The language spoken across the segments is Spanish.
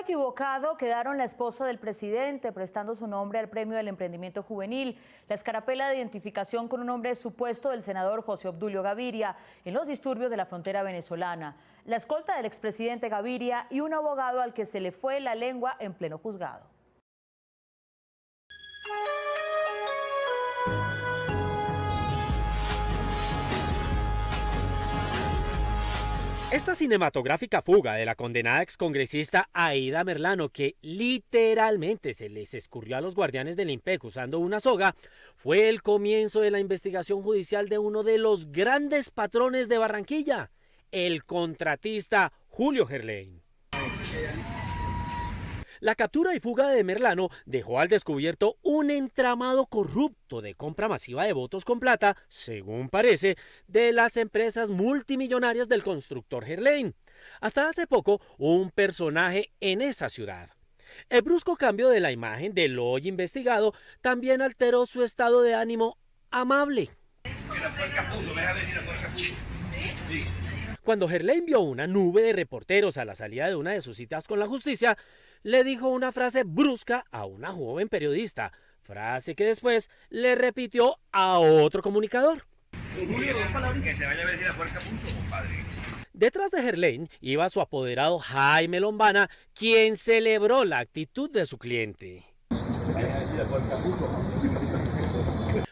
equivocado quedaron la esposa del presidente prestando su nombre al Premio del Emprendimiento Juvenil, la escarapela de identificación con un nombre supuesto del senador José Obdulio Gaviria en los disturbios de la frontera venezolana, la escolta del expresidente Gaviria y un abogado al que se le fue la lengua en pleno juzgado. Esta cinematográfica fuga de la condenada excongresista Aida Merlano, que literalmente se les escurrió a los guardianes del IMPEC usando una soga, fue el comienzo de la investigación judicial de uno de los grandes patrones de Barranquilla, el contratista Julio Gerlain. La captura y fuga de Merlano dejó al descubierto un entramado corrupto de compra masiva de votos con plata, según parece, de las empresas multimillonarias del constructor Gerlain. Hasta hace poco, un personaje en esa ciudad. El brusco cambio de la imagen del hoy investigado también alteró su estado de ánimo amable. Cuando Gerlain vio una nube de reporteros a la salida de una de sus citas con la justicia, le dijo una frase brusca a una joven periodista, frase que después le repitió a otro comunicador. Que se vaya a ver si la puerca puso, compadre. Detrás de Gerlain iba su apoderado Jaime Lombana, quien celebró la actitud de su cliente.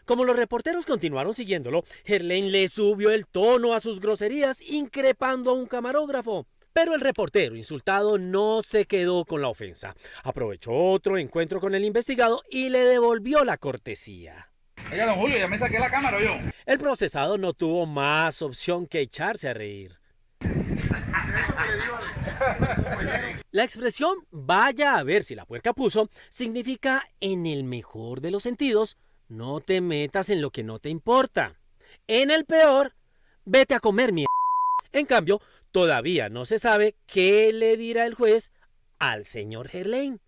Como los reporteros continuaron siguiéndolo, Gerlain le subió el tono a sus groserías, increpando a un camarógrafo. Pero el reportero insultado no se quedó con la ofensa. Aprovechó otro encuentro con el investigado y le devolvió la cortesía. Oiga, don Julio, ya me saqué la cámara yo. El procesado no tuvo más opción que echarse a reír. La expresión "vaya a ver si la puerca puso" significa, en el mejor de los sentidos, no te metas en lo que no te importa. En el peor, vete a comer mierda. En cambio, todavía no se sabe qué le dirá el juez al señor Gerlain.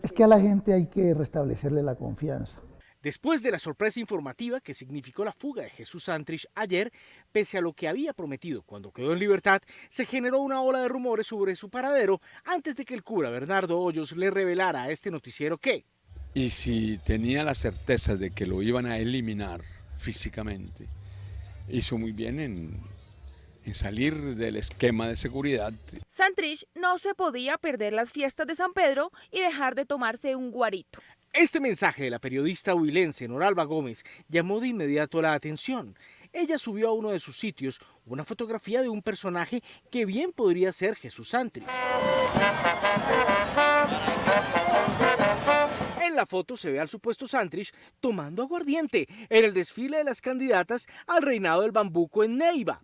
Es que a la gente hay que restablecerle la confianza. Después de la sorpresa informativa que significó la fuga de Jesús Santrich ayer, pese a lo que había prometido cuando quedó en libertad, se generó una ola de rumores sobre su paradero antes de que el cura Bernardo Hoyos le revelara a este noticiero que... Y si tenía la certeza de que lo iban a eliminar físicamente, hizo muy bien en salir del esquema de seguridad. Santrich no se podía perder las fiestas de San Pedro y dejar de tomarse un guarito. Este mensaje de la periodista huilense Noralba Gómez llamó de inmediato la atención. Ella subió a uno de sus sitios una fotografía de un personaje que bien podría ser Jesús Santrich. En la foto se ve al supuesto Santrich tomando aguardiente en el desfile de las candidatas al reinado del bambuco en Neiva.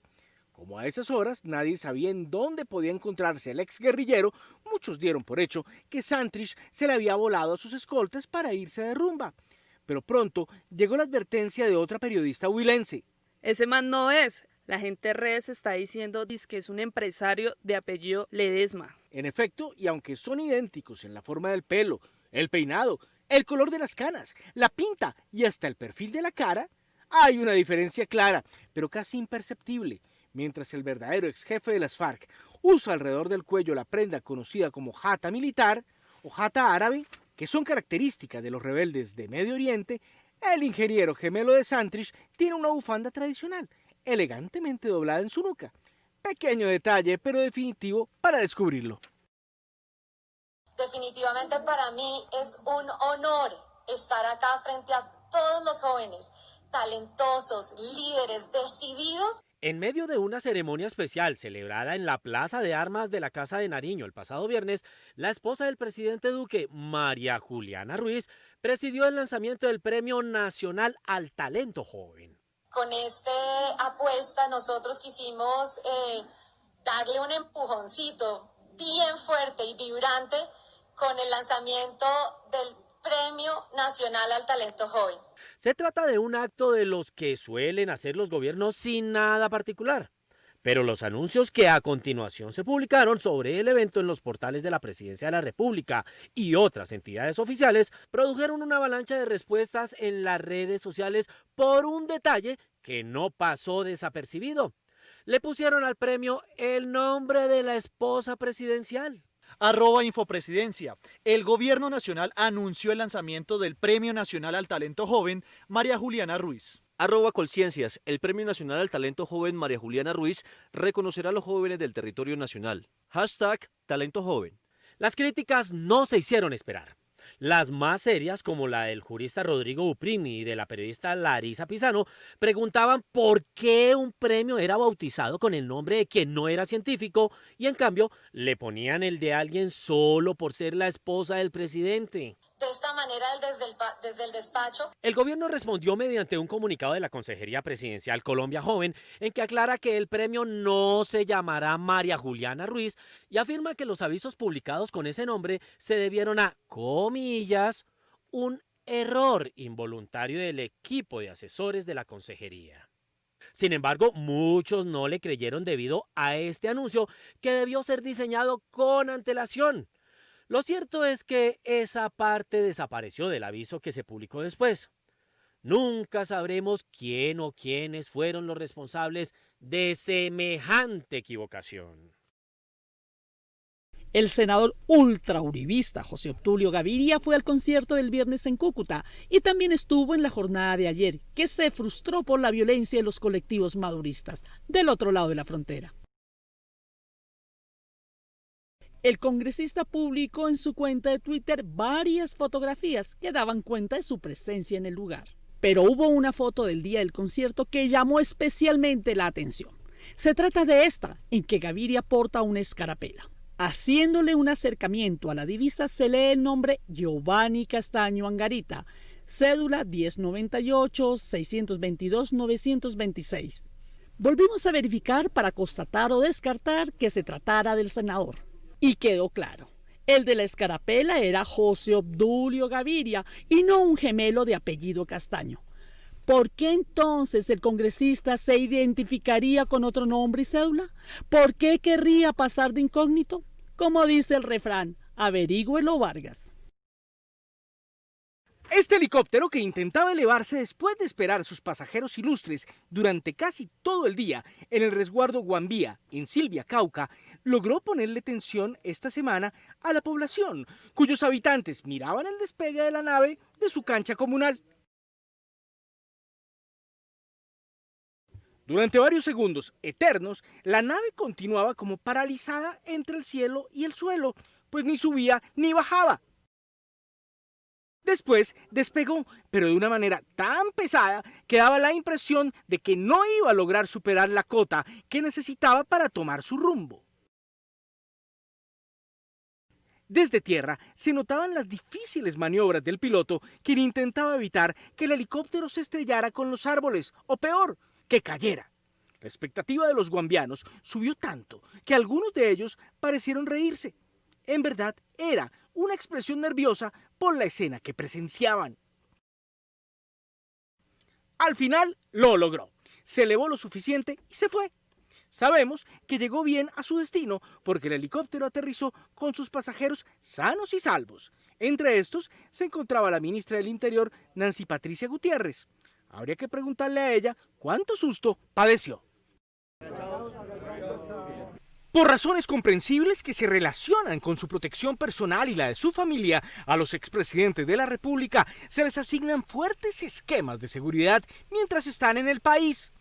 Como a esas horas nadie sabía en dónde podía encontrarse el exguerrillero, muchos dieron por hecho que Santrich se le había volado a sus escoltas para irse de rumba. Pero pronto llegó la advertencia de otra periodista huilense. Ese man no es. La gente en redes está diciendo que es un empresario de apellido Ledesma. En efecto, y aunque son idénticos en la forma del pelo, el peinado, el color de las canas, la pinta y hasta el perfil de la cara, hay una diferencia clara, pero casi imperceptible. Mientras el verdadero ex jefe de las FARC usa alrededor del cuello la prenda conocida como jata militar o jata árabe, que son características de los rebeldes de Medio Oriente, el ingeniero gemelo de Santrich tiene una bufanda tradicional, elegantemente doblada en su nuca. Pequeño detalle, pero definitivo para descubrirlo. Definitivamente para mí es un honor estar acá frente a todos los jóvenes, talentosos, líderes, decididos. En medio de una ceremonia especial celebrada en la Plaza de Armas de la Casa de Nariño el pasado viernes, la esposa del presidente Duque, María Juliana Ruiz, presidió el lanzamiento del Premio Nacional al Talento Joven. Con esta apuesta nosotros quisimos darle un empujoncito bien fuerte y vibrante con el lanzamiento del Premio Nacional al Talento Joven. Se trata de un acto de los que suelen hacer los gobiernos sin nada particular. Pero los anuncios que a continuación se publicaron sobre el evento en los portales de la Presidencia de la República y otras entidades oficiales produjeron una avalancha de respuestas en las redes sociales por un detalle que no pasó desapercibido. le pusieron al premio el nombre de la esposa presidencial. @Infopresidencia. El Gobierno Nacional anunció el lanzamiento del Premio Nacional al Talento Joven María Juliana Ruiz. @Colciencias. El Premio Nacional al Talento Joven María Juliana Ruiz reconocerá a los jóvenes del territorio nacional. #Talento Joven. Las críticas no se hicieron esperar. Las más serias, como la del jurista Rodrigo Uprimi y de la periodista Larisa Pisano, preguntaban por qué un premio era bautizado con el nombre de quien no era científico y en cambio le ponían el de alguien solo por ser la esposa del presidente. De esta manera, desde el despacho, El gobierno respondió mediante un comunicado de la Consejería Presidencial Colombia Joven en que aclara que el premio no se llamará María Juliana Ruiz y afirma que los avisos publicados con ese nombre se debieron a, comillas, un error involuntario del equipo de asesores de la Consejería. Sin embargo, muchos no le creyeron debido a este anuncio que debió ser diseñado con antelación. Lo cierto es que esa parte desapareció del aviso que se publicó después. Nunca sabremos quién o quiénes fueron los responsables de semejante equivocación. El senador ultrauribista José Obdulio Gaviria fue al concierto del viernes en Cúcuta y también estuvo en la jornada de ayer, que se frustró por la violencia de los colectivos maduristas del otro lado de la frontera. El congresista publicó en su cuenta de Twitter varias fotografías que daban cuenta de su presencia en el lugar. Pero hubo una foto del día del concierto que llamó especialmente la atención. Se trata de esta, en que Gaviria porta una escarapela. Haciéndole un acercamiento a la divisa se lee el nombre Giovanni Castaño Angarita, cédula 1098-622-926. Volvimos a verificar para constatar o descartar que se tratara del senador. Y quedó claro, el de la escarapela era José Obdulio Gaviria y no un gemelo de apellido Castaño. ¿Por qué entonces el congresista se identificaría con otro nombre y cédula? ¿Por qué querría pasar de incógnito? Como dice el refrán, averígüelo Vargas. Este helicóptero, que intentaba elevarse después de esperar a sus pasajeros ilustres durante casi todo el día en el resguardo Guambía, en Silvia, Cauca, logró ponerle tensión esta semana a la población, cuyos habitantes miraban el despegue de la nave de su cancha comunal. Durante varios segundos eternos, la nave continuaba como paralizada entre el cielo y el suelo, pues ni subía ni bajaba. Después despegó, pero de una manera tan pesada que daba la impresión de que no iba a lograr superar la cota que necesitaba para tomar su rumbo. Desde tierra se notaban las difíciles maniobras del piloto, quien intentaba evitar que el helicóptero se estrellara con los árboles, o peor, que cayera. La expectativa de los guambianos subió tanto que algunos de ellos parecieron reírse. En verdad, era una expresión nerviosa por la escena que presenciaban. Al final lo logró. Se elevó lo suficiente y se fue. Sabemos que llegó bien a su destino porque el helicóptero aterrizó con sus pasajeros sanos y salvos. Entre estos se encontraba la ministra del Interior, Nancy Patricia Gutiérrez. Habría que preguntarle a ella cuánto susto padeció. Por razones comprensibles que se relacionan con su protección personal y la de su familia, a los expresidentes de la República se les asignan fuertes esquemas de seguridad mientras están en el país.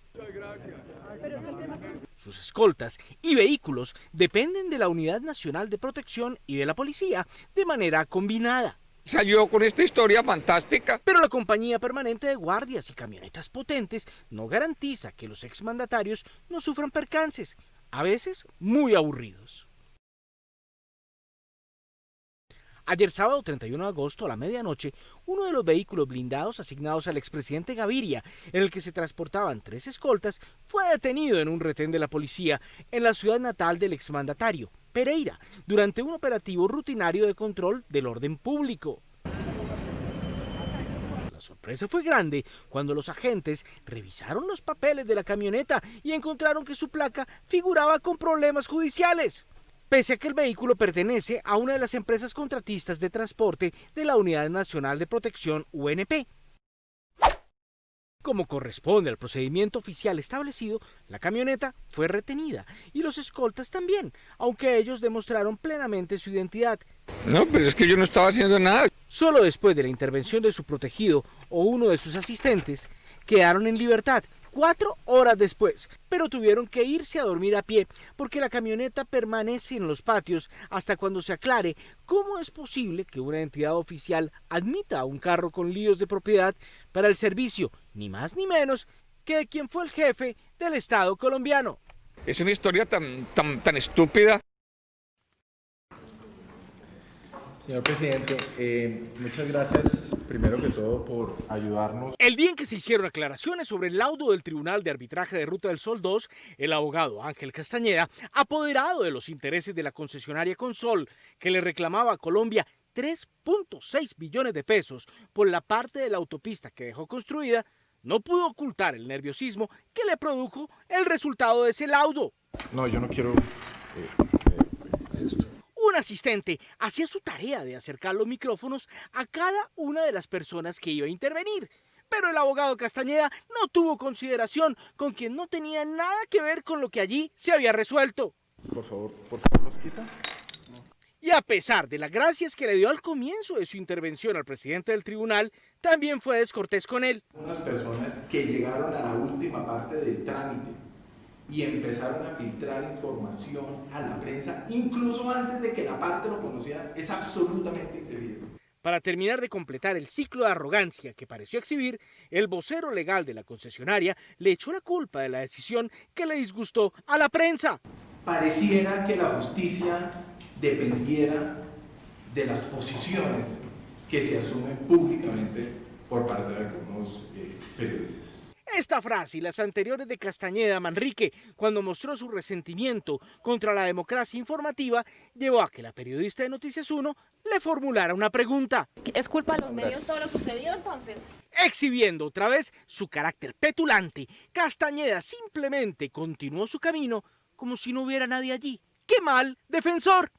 Sus escoltas y vehículos dependen de la Unidad Nacional de Protección y de la Policía de manera combinada. Salió con esta historia fantástica. Pero la compañía permanente de guardias y camionetas potentes no garantiza que los exmandatarios no sufran percances, a veces muy aburridos. Ayer sábado 31 de agosto a la medianoche, uno de los vehículos blindados asignados al expresidente Gaviria, en el que se transportaban 3 escoltas, fue detenido en un retén de la policía en la ciudad natal del exmandatario, Pereira, durante un operativo rutinario de control del orden público. La sorpresa fue grande cuando los agentes revisaron los papeles de la camioneta y encontraron que su placa figuraba con problemas judiciales, pese a que el vehículo pertenece a una de las empresas contratistas de transporte de la Unidad Nacional de Protección UNP. Como corresponde al procedimiento oficial establecido, la camioneta fue retenida y los escoltas también, aunque ellos demostraron plenamente su identidad. No, pero es que yo no estaba haciendo nada. Solo después de la intervención de su protegido o uno de sus asistentes, quedaron en libertad 4 horas después, pero tuvieron que irse a dormir a pie porque la camioneta permanece en los patios hasta cuando se aclare cómo es posible que una entidad oficial admita a un carro con líos de propiedad para el servicio, ni más ni menos que de quien fue el jefe del Estado colombiano. Es una historia tan estúpida. Señor presidente, muchas gracias primero que todo por ayudarnos. El día en que se hicieron aclaraciones sobre el laudo del Tribunal de Arbitraje de Ruta del Sol 2, el abogado Ángel Castañeda, apoderado de los intereses de la concesionaria Consol, que le reclamaba a Colombia 3.6 billones de pesos por la parte de la autopista que dejó construida, no pudo ocultar el nerviosismo que le produjo el resultado de ese laudo. No, yo no quiero esto. Un asistente hacía su tarea de acercar los micrófonos a cada una de las personas que iba a intervenir, pero el abogado Castañeda no tuvo consideración con quien no tenía nada que ver con lo que allí se había resuelto. Por favor, ¿los quita? Y a pesar de las gracias que le dio al comienzo de su intervención al presidente del tribunal, también fue descortés con él. Unas personas que llegaron a la última parte del trámite y empezaron a filtrar información a la prensa, incluso antes de que la parte lo conociera, es absolutamente indebido. Para terminar de completar el ciclo de arrogancia que pareció exhibir, el vocero legal de la concesionaria le echó la culpa de la decisión que le disgustó a la prensa. Pareciera que la justicia dependiera de las posiciones que se asumen públicamente por parte de algunos periodistas. Esta frase y las anteriores de Castañeda Manrique, cuando mostró su resentimiento contra la democracia informativa, llevó a que la periodista de Noticias 1 le formulara una pregunta. ¿Es culpa de los medios todo lo sucedido entonces? Exhibiendo otra vez su carácter petulante, Castañeda simplemente continuó su camino como si no hubiera nadie allí. ¡Qué mal, defensor!